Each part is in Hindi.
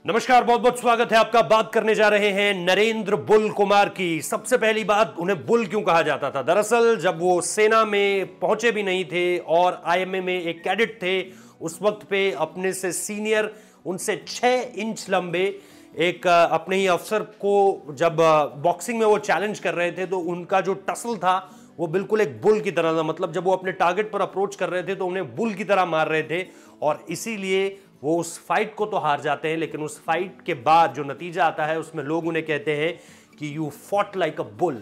नमस्कार, बहुत बहुत स्वागत है आपका। बात करने जा रहे हैं नरेंद्र बुल कुमार की। सबसे पहली बात, उन्हें बुल क्यों कहा जाता था? दरअसल जब वो सेना में पहुंचे भी नहीं थे और आईएमए में एक कैडेट थे, उस वक्त पे अपने से सीनियर, उनसे 6 इंच लंबे एक अपने ही अफसर को जब बॉक्सिंग में वो चैलेंज कर रहे थे तो उनका जो टसल था वो बिल्कुल एक बुल की तरह था। मतलब जब वो अपने टारगेट पर अप्रोच कर रहे थे तो उन्हें बुल की तरह मार रहे थे और इसीलिए वो उस फाइट को तो हार जाते हैं, लेकिन उस फाइट के बाद जो नतीजा आता है उसमें लोग उन्हें कहते हैं कि you fought like a bull,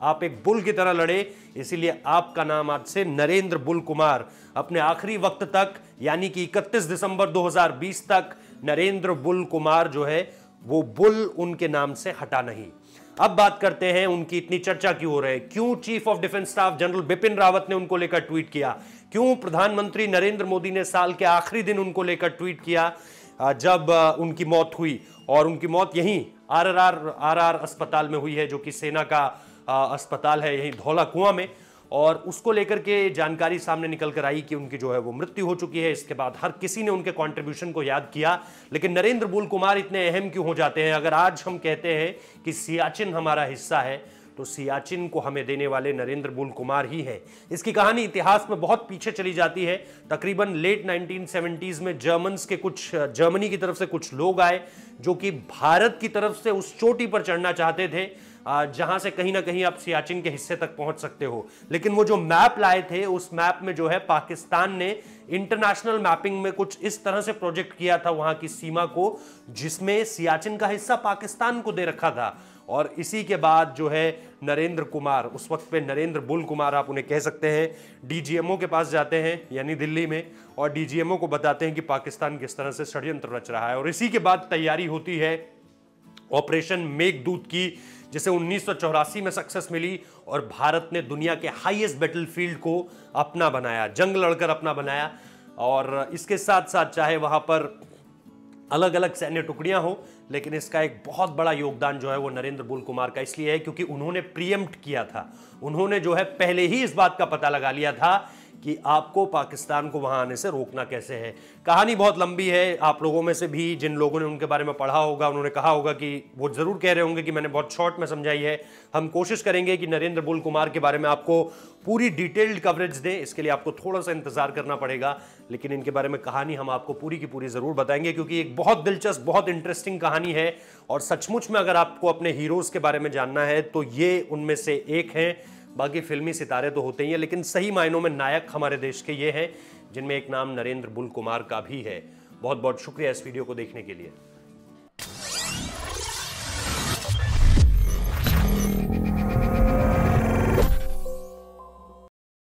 आप एक बुल की तरह लड़े, इसीलिए आपका नाम आज से नरेंद्र बुल कुमार। अपने आखिरी वक्त तक यानी कि 31 दिसंबर 2020 तक नरेंद्र बुल कुमार जो है वो बुल उनके नाम से हटा नहीं। अब बात करते हैं उनकी इतनी चर्चा क्यों हो रही है, क्यों chief of defence staff general Bipin Rawat ने उनको लेकर ट्वीट किया, क्यों प्रधानमंत्री नरेंद्र मोदी ने साल के आखिरी दिन उनको लेकर ट्वीट किया जब उनकी मौत हुई। और उनकी मौत यहीं आरआर अस्पताल में हुई है, जो कि सेना का अस्पताल है यहीं धौला कुआं में। और उसको लेकर के जानकारी सामने निकल कर आई कि उनकी जो है वो मृत्यु हो चुकी है। इसके बाद हर किसी ने उनके कंट्रीब्यूशन को याद किया, लेकिन नरेंद्र बुल कुमार इतने अहम क्यों हो जाते हैं? अगर आज हम कहते हैं कि सियाचिन हमारा हिस्सा है तो सियाचिन को हमें देने वाले नरेंद्र बुल कुमार ही हैं। इसकी कहानी इतिहास में बहुत पीछे चली जाती है। तकरीबन लेट 1970s में जर्मनी की तरफ से कुछ लोग आए जो कि भारत की तरफ से उस चोटी पर चढ़ना चाहते थे जहां से कहीं ना कहीं आप सियाचिन के हिस्से तक पहुंच सकते हो। लेकिन वो जो मैप लाए थे उस मैप में जो है पाकिस्तान ने इंटरनेशनल मैपिंग में कुछ इस तरह से प्रोजेक्ट किया था वहां की सीमा को, जिसमें सियाचिन का हिस्सा पाकिस्तान को दे रखा था। और इसी के बाद जो है नरेंद्र कुमार, उस वक्त पे नरेंद्र बुल कुमार आप उन्हें कह सकते हैं, डीजीएमओ के पास जाते हैं यानी दिल्ली में, और डीजीएमओ को बताते हैं कि पाकिस्तान किस तरह से षड्यंत्र रच रहा है। और इसी के बाद तैयारी होती है ऑपरेशन मेघदूत की, जिसे 1984 में सक्सेस मिली और भारत ने दुनिया के हाईएस्ट बैटलफील्ड को अपना बनाया, जंग लड़कर अपना बनाया। और इसके साथ साथ चाहे वहां पर अलग अलग सैन्य टुकड़ियां हो, लेकिन इसका एक बहुत बड़ा योगदान जो है वो नरेंद्र बुल कुमार का इसलिए है क्योंकि उन्होंने प्रीएम्प्ट किया था। उन्होंने जो है पहले ही इस बात का पता लगा लिया था कि आपको पाकिस्तान को वहां आने से रोकना कैसे है। कहानी बहुत लंबी है। आप लोगों में से भी जिन लोगों ने उनके बारे में पढ़ा होगा उन्होंने कहा होगा कि वो जरूर कह रहे होंगे कि मैंने बहुत शॉर्ट में समझाई है। हम कोशिश करेंगे कि नरेंद्र बुल कुमार के बारे में आपको पूरी डिटेल्ड कवरेज दें। इसके लिए आपको थोड़ा सा इंतजार करना पड़ेगा, लेकिन इनके बारे में कहानी हम आपको पूरी की पूरी जरूर बताएंगे क्योंकि एक बहुत दिलचस्प, बहुत इंटरेस्टिंग कहानी है। और सचमुच में अगर आपको अपने हीरोज के बारे में जानना है तो ये उनमें से एक है। बाकी फिल्मी सितारे तो होते ही हैं, लेकिन सही मायनों में नायक हमारे देश के ये हैं जिनमें एक नाम नरेंद्र बुल कुमार का भी है। बहुत बहुत शुक्रिया इस वीडियो को देखने के लिए।